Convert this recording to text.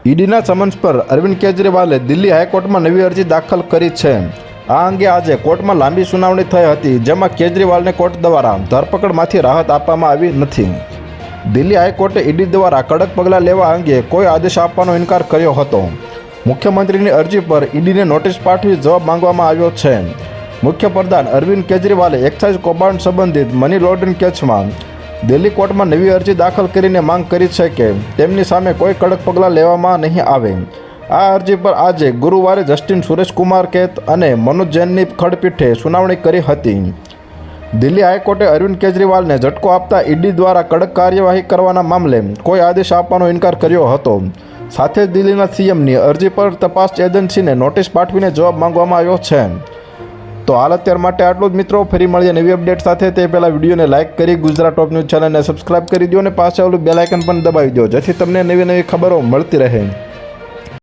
ઈડીના summons પર અરવિંદ કેજરીવાલે દિલ્હી હાઈકોર્ટમાં નવી અરજી દાખલ કરી છે। આ અંગે આજે કોર્ટમાં લાંબી સુનાવણી થઈ હતી, જેમાં કેજરીવાલને કોર્ટ દ્વારા ધરપકડમાંથી રાહત આપવામાં આવી નથી। દિલ્હી હાઈકોર્ટે ઈડી દ્વારા કડક પગલાં લેવા અંગે કોઈ આદેશ આપવાનો ઇનકાર કર્યો હતો। મુખ્યમંત્રીની અરજી પર ઈડીને નોટિસ પાઠવી જવાબ માંગવામાં આવ્યો છે। મુખ્યપ્રધાન અરવિંદ કેજરીવાલે એક્સાઇઝ કૌભાંડ સંબંધિત મની લોન્ડરિંગ કેસમાં દિલ્હી કોર્ટમાં નવી અરજી દાખલ કરીને માંગ કરી છે કે તેમની સામે કોઈ કડક પગલાં લેવામાં નહીં આવે। આ અરજી પર આજે ગુરુવારે જસ્ટિસ સુરેશકુમાર કૈત અને મનોજ જૈનની ખંડપીઠે સુનાવણી કરી હતી। દિલ્હી હાઈકોર્ટે અરવિંદ કેજરીવાલને ઝટકો આપતા ઈડી દ્વારા કડક કાર્યવાહી કરવાના મામલે કોઈ આદેશ આપવાનો ઇનકાર કર્યો હતો। સાથે જ દિલ્હીના સીએમની અરજી પર તપાસ એજન્સીને નોટિસ પાઠવીને જવાબ માંગવામાં આવ્યો છે। તો હાલ અત્યાર માટે આટલું જ મિત્રો। ફરી મળીએ નવી અપડેટ સાથે। તે પહેલાં વિડીયોને લાઇક કરી ગુજરાત ટોપ ન્યૂઝ ચેનલને સબસ્ક્રાઇબ કરી દો અને પાછળ બેલ આઇકન પણ દબાવી દો, જેથી તમને નવી ખબરો મળતી રહે।